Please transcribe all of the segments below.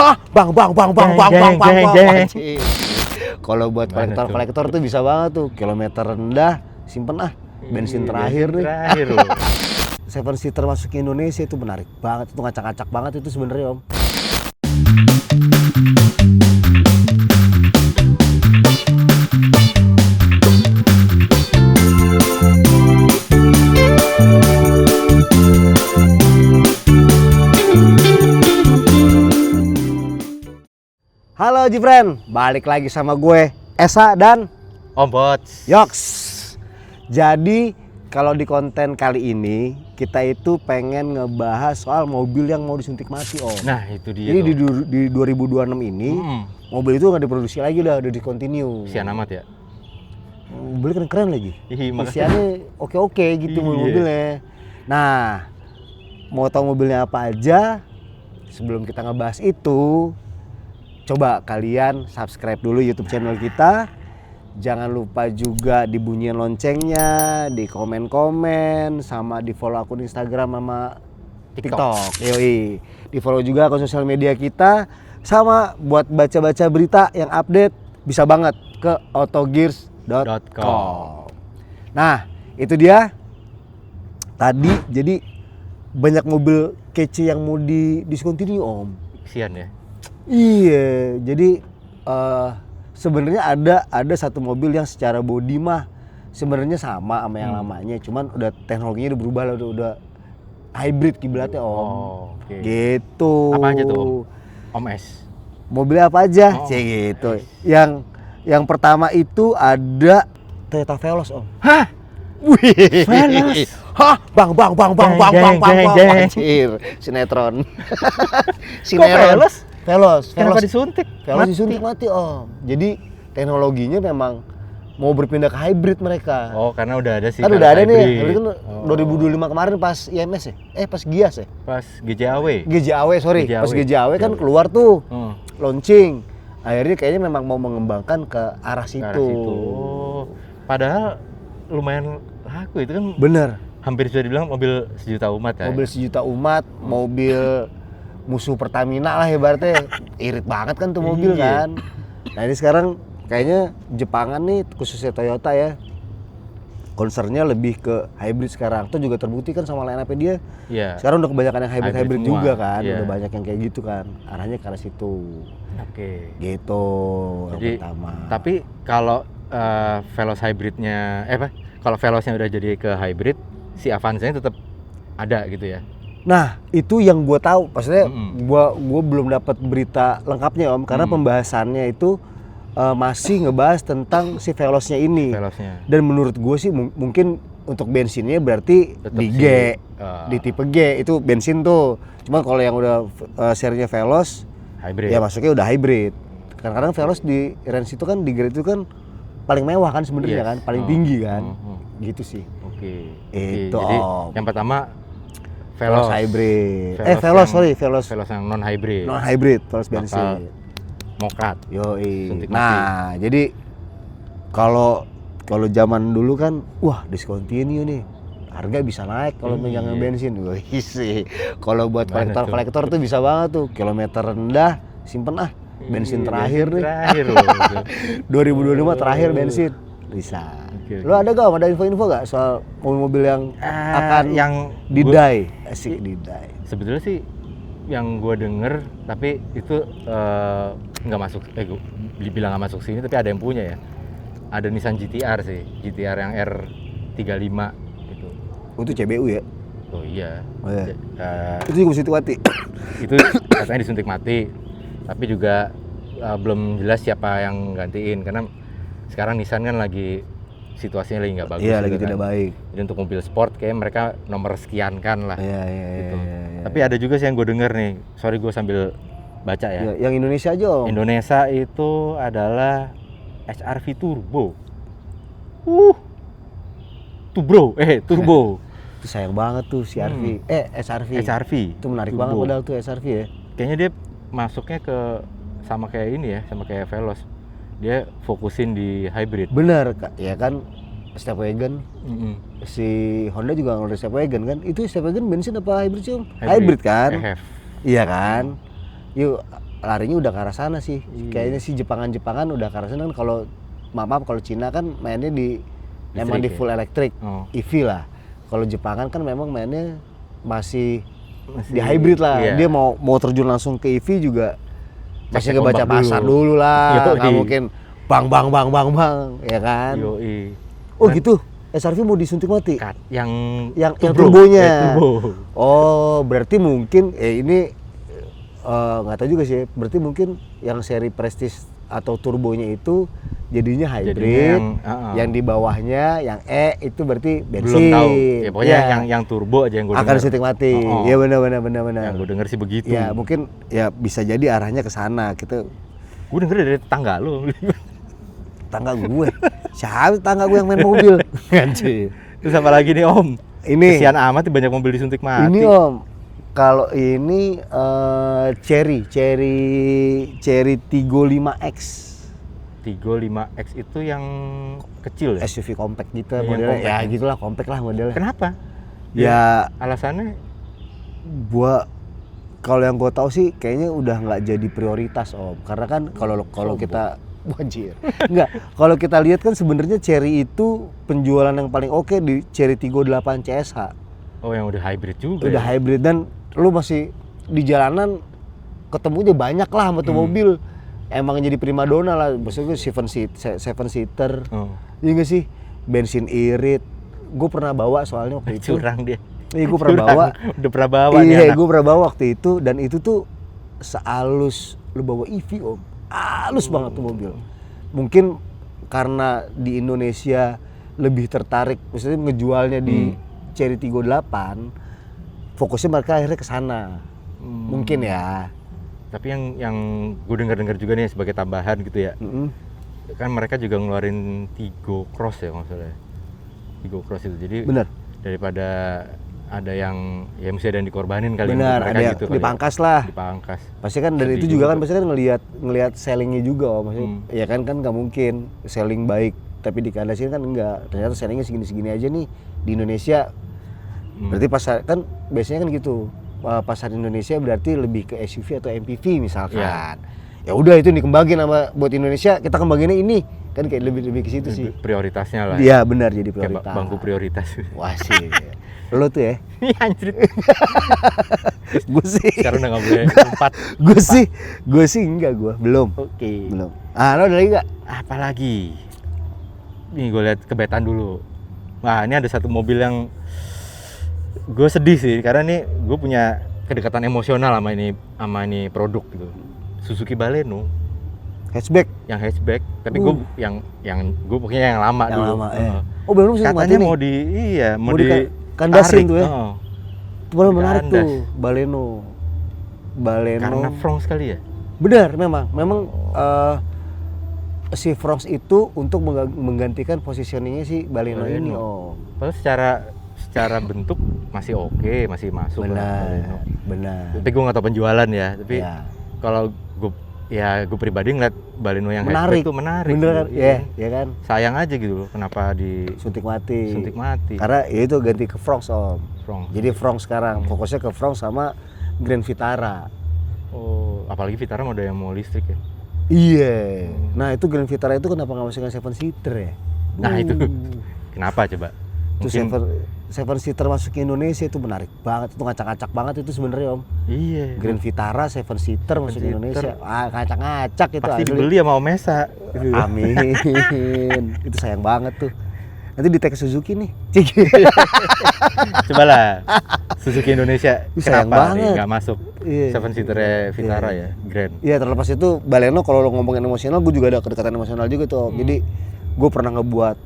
Hah, bang. Kalau buat kolektor tuh bisa banget tuh. Kilometer rendah, simpen bensin terakhir nih. Terakhir loh. Seven seater masuk ke Indonesia itu menarik banget, itu ngacak-ngacak banget itu sebenarnya, Om. Halo Jifren, balik lagi sama gue Esa dan Om Bots. Yoks. Jadi kalau di konten kali ini kita itu pengen ngebahas soal mobil yang mau disuntik mati, Om. Nah itu dia. Jadi di 2026 ini mobil itu nggak diproduksi lagi, udah discontinue. Kasian amat ya. Mobil keren lagi. Makanya. Isiannya oke gitu mobilnya. Nah, mau tahu mobilnya apa aja? Sebelum kita ngebahas itu, coba kalian subscribe dulu YouTube channel kita. Jangan lupa juga dibunyiin loncengnya, di komen-komen, sama di follow akun Instagram sama TikTok. Yoi. Di follow juga akun sosial media kita. Sama buat baca-baca berita yang update bisa banget ke autogears.com. Nah, itu dia. Tadi jadi banyak mobil kece yang mau discontinue, Om. Kasian ya. Iya, jadi sebenarnya ada satu mobil yang secara bodi mah sebenarnya sama yang lamanya, cuman udah teknologinya udah berubah lah, udah hybrid kiblatnya, Om. Oh, okay. Gitu. Apa aja tuh, Om S? Mobilnya apa aja? Gitu. Yang pertama itu ada Toyota Veloz, Om. Hah? Wih, Veloz. hah, bang. Anjir, sinetron. Veloz? Veloz. Kenapa disuntik? Veloz disuntik mati, Om. Jadi teknologinya memang mau berpindah ke hybrid mereka. Oh, karena udah ada sih. Kan udah ada nih. Itu kan 2025 kemarin pas IMS ya? Pas Gias ya? Pas GJAW. Pas GJAW kan keluar tuh. Launching. Akhirnya kayaknya memang mau mengembangkan ke arah situ. Oh, padahal lumayan laku itu kan. Bener. Hampir sudah dibilang mobil sejuta umat ya. Mobil sejuta umat, mobil musuh Pertamina lah ibaratnya. Irit banget kan tuh mobil kan. Nah ini sekarang kayaknya Jepangan nih, khususnya Toyota ya, concernnya lebih ke hybrid sekarang. Itu juga terbukti kan sama line up-nya dia. Iya. Sekarang udah kebanyakan yang hybrid juga kan. Iya. Udah banyak yang kayak gitu kan. Arahnya ke arah situ. Oke. Gitu. Jadi, yang pertama. tapi kalau Veloz hybridnya, kalau Veloznya udah jadi ke hybrid, si Avanza-nya tetap ada gitu ya? Nah, itu yang gue tahu. Maksudnya gue belum dapat berita lengkapnya, Om, karena pembahasannya itu masih ngebahas tentang si Veloznya ini. Veloznya. Dan menurut gue sih mungkin untuk bensinnya berarti tetep di G, di tipe G itu bensin tuh. Cuma kalau yang udah serinya Veloz, hybrid. Ya masuknya udah hybrid. Kadang-kadang Veloz di range itu kan, di grade itu kan paling mewah kan sebenarnya kan, paling tinggi kan. Gitu sih. Oke. Itu, Jadi Om. yang pertama Veloz hybrid. Veloz yang non hybrid. Non hybrid, Veloz bensin. Mokrat. Yoi. Nah, jadi kalau zaman dulu kan, wah discontinue nih. Harga bisa naik kalau megang bensin. Wih sih. Kalau buat kolektor tuh bisa banget tuh. Kilometer rendah, simpen bensin terakhir nih. Terakhir loh. 2025 terakhir bensin. Bisa. Lo ada gak? Ada info-info gak soal mobil-mobil yang akan yang didai? Asik didai. Sebetulnya sih yang gue denger, tapi itu nggak masuk, dibilang nggak masuk sini, tapi ada yang punya ya. Ada Nissan GTR sih, GTR yang R35 itu. Oh, itu CBU ya? Oh iya. Itu juga disuntik mati. Itu katanya disuntik mati, tapi juga belum jelas siapa yang gantiin, karena sekarang Nissan kan lagi situasinya lagi nggak bagus. Iya, lagi tidak baik. Jadi untuk mobil sport kayak mereka nomor sekian kan lah. Iya. Tapi ada juga sih yang gue denger nih. Sorry gue sambil baca ya. Yang Indonesia aja, Om. Indonesia itu adalah HR-V Turbo. Turbo. Itu sayang banget tuh si RV. SRV. Itu menarik Turbo. banget padahal tuh SRV ya. Kayaknya dia masuknya ke sama kayak ini ya, sama kayak Veloz. Dia fokusin di hybrid. Bener, ya kan Stepwagon. Si Honda juga ngeluarin Stepwagon kan. Itu Stepwagon bensin apa hybrid sih, Om? Hybrid kan? EHEV. Iya kan? Yuk larinya udah ke arah sana sih. Iya. Kayaknya sih Jepangan udah ke arah sana kan. Kalau maaf kalau Cina kan mainnya di emang di Listrik ya? full elektrik, Oh. EV lah. Kalau Jepangan kan memang mainnya masih Masih- di hybrid lah. iya. Dia mau terjun langsung ke EV juga masih Cek ngebaca ombak pasar dulu. dulu lah. Nggak Yoi. mungkin bang, ya kan? Yoi. Oh Dan gitu. SRV mau disuntik mati. yang Yang turbo, turbonya. turbo. Oh, berarti mungkin ini nggak tahu juga sih. Berarti mungkin yang seri Prestige atau turbonya itu jadinya hybrid. Jadinya yang di bawahnya yang itu berarti bensin. belum tahu. Ya pokoknya Ya, yang turbo aja yang gue akan disuntik mati. Oh, oh. Ya benar. Yang gue denger sih begitu. Ya mungkin ya bisa jadi arahnya ke sana. Kita Gue denger dari tetangga lu. tangga gue. Siapa tetangga gue yang main mobil? Anjir. Terus apa lagi nih Om? Ini Kesian amat nih banyak mobil disuntik mati. Ini Om, kalau ini Cherry Tiggo 5X 35X itu yang kecil ya? SUV compact gitu Yang modelnya. compact Ya ya? gitulah compact lah modelnya. Kenapa? Ya Alasannya kalau yang gue tahu sih kayaknya udah nggak jadi prioritas Om. Karena kan kalau Sombong. kita wajir. Enggak, kalau kita lihat kan sebenarnya Cherry itu penjualan yang paling oke di Cherry Tiggo 8 CSH. oh yang udah hybrid juga. Udah ya? hybrid dan lu masih di jalanan ketemunya banyak lah sama tuh mobil. Emang jadi primadona lah, maksudnya 7-seater. Oh. Iya nggak sih? Bensin irit. Gue pernah bawa soalnya waktu itu. Curang dia. Iya gue pernah Curang. bawa. Udah pernah bawa nih Iya anak. gue pernah bawa waktu itu dan itu tuh sehalus lu bawa EV Om. Halus banget tuh mobil. Mungkin karena di Indonesia lebih tertarik, maksudnya ngejualnya di Cherry Tiggo 8, fokusnya mereka akhirnya ke sana. Mungkin ya. Tapi yang gue dengar juga nih sebagai tambahan gitu ya. Kan mereka juga ngeluarin Tiggo Cross ya maksudnya. Tiggo Cross itu. Jadi Bener. daripada ada yang ya mesti ada yang dikorbanin kali Benar, mereka ada yang gitu kali ya. dipangkas lah. Dipangkas. Pasti kan dari Sedih itu juga juga kan pasti kan ngelihat sellingnya juga Om. Maksudnya ya kan nggak mungkin selling baik tapi di Kanada sini kan enggak. Ternyata sellingnya segini-segini aja nih di Indonesia. Berarti pasar kan biasanya kan gitu. Pasar Indonesia berarti lebih ke SUV atau MPV misalkan. Ya udah itu dikembangin sama buat Indonesia, kita kembanginnya ini. Kan kayak lebih ke situ sih. Prioritasnya lah. Iya benar jadi Kayak prioritas. bangku prioritas. Wah sih. Lo tuh ya. Anjir. Gue sih. Sekarang udah nggak boleh lompat. Gue sih enggak belum. Oke. Belum. Ah, lo ada lagi enggak? Apalagi? Nih gue lihat kebetan dulu. Wah ini ada satu mobil yang gue sedih sih karena nih gue punya kedekatan emosional sama ini produk gitu. Suzuki Baleno Hatchback. yang hatchback, tapi gue yang gue pokoknya yang lama Yang dulu. lama, Oh, belum sih Katanya mau mau kandasin tarik. tuh ya. Oh. Itu paling menarik Dikandas. tuh, Baleno. Karena Bronx kali ya. Benar, memang si Bronx itu untuk menggantikan positioningnya si Baleno ini, Baleno. Om. Padahal secara bentuk masih oke, masih masuk lah Baleno. Benar. Tapi gue nggak tahu penjualan ya. Tapi Ya. kalau gue pribadi ngeliat Baleno yang Menarik. hatchback tuh menarik. Bener kan? gitu. Iya, ya kan? Sayang aja gitu loh, kenapa Suntik mati. disuntik mati. Karena ya itu ganti ke Bronx, Om. Bronx. Jadi Bronx sekarang fokusnya ke Bronx sama Grand Vitara. Oh, apalagi Vitara mau ada yang mau listrik ya. Iya. Nah, itu Grand Vitara itu kenapa nggak masukkan 7-seater ya? Nah itu kenapa coba? Terus seven seater masuk ke Indonesia itu menarik banget, itu ngacak-ngacak banget itu sebenarnya Om. Iya. Grand Vitara 7-seater masuk ke Indonesia, ngacak-ngacak itu. Pasti asli. dibeli sama Om Mesa. Gitu. Amin. Itu sayang banget tuh. Nanti di tag Suzuki nih. Coba lah. Suzuki Indonesia Sayang kenapa banget. nggak masuk Iya. 7-seater Vitara ya, Grand. Iya, terlepas itu Baleno kalau lo ngomongin emosional, gue juga ada kedekatan emosional juga tuh Om. Jadi gue pernah ngebuat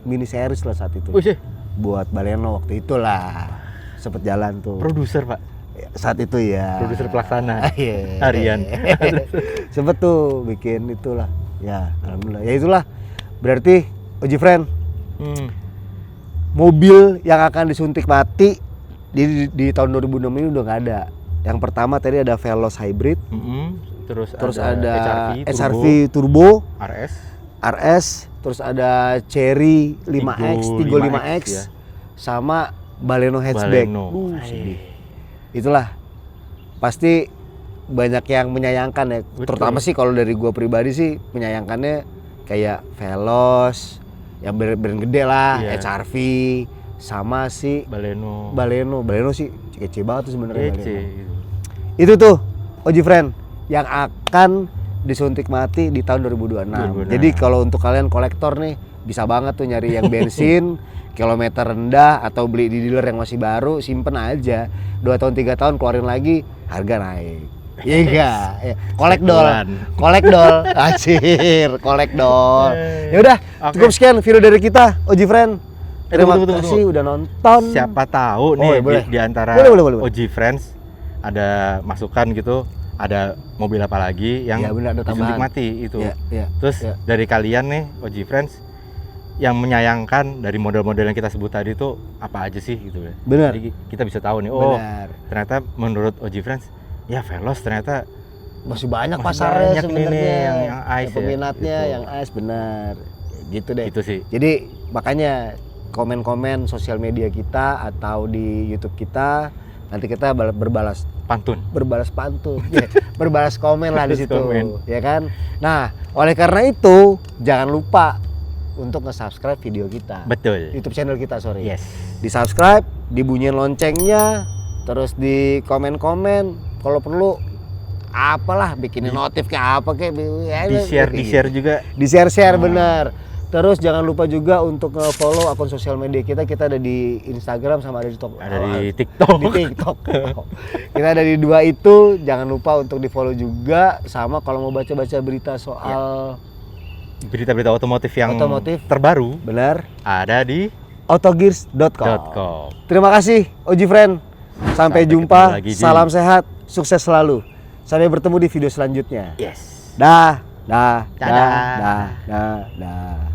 mini series lah saat itu. Wih, Buat Baleno waktu itulah. Sempet jalan tuh. produser Pak. Saat itu ya. Produser pelaksana. Iya. Harian. Sempet tuh bikin itulah. Ya, alhamdulillah. Ya itulah. Berarti Oji Friend, mobil yang akan disuntik mati di tahun 2006 ini udah nggak ada. Yang pertama tadi ada Veloz Hybrid, Terus ada HRV SRV Turbo, RS. RS, terus ada Cherry 5X, Tiggo 5X, ya. sama Baleno hatchback. Baleno. Sedih. Itulah pasti banyak yang menyayangkan ya. Betul. Terutama sih kalau dari gua pribadi sih menyayangkannya kayak Veloz, yang brand gede lah, Iya. HRV, sama si Baleno. Baleno sih kece banget tuh sebenarnya. Kece. Baleno. Gitu. Itu tuh Oji Friend yang akan disuntik mati di tahun 2026. 2026. Jadi kalau untuk kalian kolektor nih bisa banget tuh nyari yang bensin kilometer rendah atau beli di dealer yang masih baru, simpen aja 2 tahun 3 tahun keluarin lagi harga naik. Iya enggak? Ya. Kolekdol, acir, kolekdol. Ya udah, Oke. cukup sekian video dari kita, Oji Friend. Terima tunggu. kasih udah nonton. Siapa tahu Oh, nih ya, boleh. di antara Boleh. OG Friends ada masukan gitu, ada mobil apa lagi yang Ya, benar, ada disuntik tambahan. mati itu. Ya. Terus ya. dari kalian nih OG Friends yang menyayangkan dari model-model yang kita sebut tadi itu apa aja sih gitu ya. Benar. Jadi kita bisa tahu nih, oh Benar. ternyata menurut OG Friends ya Veloz ternyata Masih banyak Masih pasarnya banyak nih sebenarnya. yang ice ya, peminatnya gitu. yang ice benar. Gitu deh. gitu sih. Jadi makanya komen-komen sosial media kita atau di YouTube kita nanti kita berbalas Pantun. pantun, ya, berbalas komen lah di Balas situ, komen. ya kan. Nah, oleh karena itu jangan lupa untuk nge-subscribe video kita, Betul. YouTube channel kita, sorry. Yes. Di subscribe, dibunyiin loncengnya, terus di komen-komen, kalau perlu apalah bikinin notif kayak apa kayak Di-share juga. di share bener. Terus jangan lupa juga untuk nge-follow akun sosial media kita. Kita ada di Instagram sama ada di Ada di TikTok. di TikTok. Kita ada di dua itu. Jangan lupa untuk di-follow juga. Sama kalau mau baca-baca berita soal Berita-berita otomotif yang Otomotif. terbaru benar, ada di autogears.com. .com. Terima kasih Oji Friend. Sampai Sampai jumpa. ketemu lagi di- Salam sehat, sukses selalu. Sampai bertemu di video selanjutnya. Yes. Dah. Dadah. Dah.